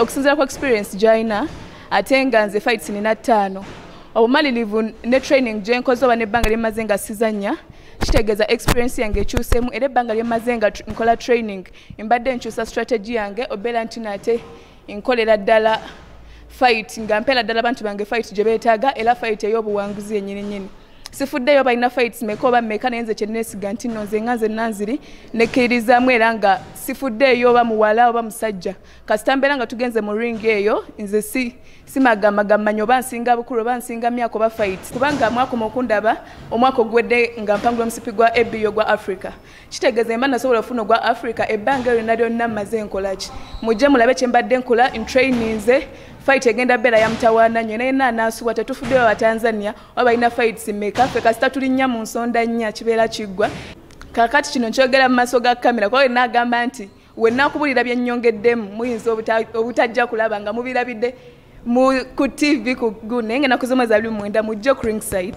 Okusinziira ku experience gy'alina ate nga nze fights nina 5 obumalirivu ne training gye nkoze oba n'ebbanga lye mmaze nga sizannya kitegeeza experience yange ekyuseemu era ebbanga lye mmaze nga nkola training mbadde nkyusa strategy yange obeera nti nate nkolera ddala fight nga mpeera ddala abantu bange fight gye beetaaga era fight ey'obuwanguzi yennyini sifuddeyo balina fights meka oba meka naye nze kyenneesiga nti nno nze nga nze nanziri nekkirizaamu era nga sifuddeeyo oba muwala oba musajja kasita mbeera nga tugenze mu ring eyo nze simagamagamanya oba nsinga bukulu oba nsinga myaka oba fight kubanga mwaka okundaba omwaka ogwedde nga mpangula omusipi gwa ABO gwa Africa kitegeeza mba nasobola ofuna ogwa Africa ebbanga lyonna lyonna mmaze nkolaki mujje mulabe kye mbadde nkola in training ze fight egenda beera ya mutawaana nnyo naye naanaasuwa tetufuddeyo wa Tanzania oba balina fights meka ffe kasita tulinnya mu nsonda nnya kibeera kiggwa kakati kino nkyogera mu maaso ga kamera kuba naagamba nti we nakubulira bye nnyongeddemu muyinza obutajja kulaba nga mubirabidde ku TV ku naye nga naku z'omwezi 29 mujje ku ringside.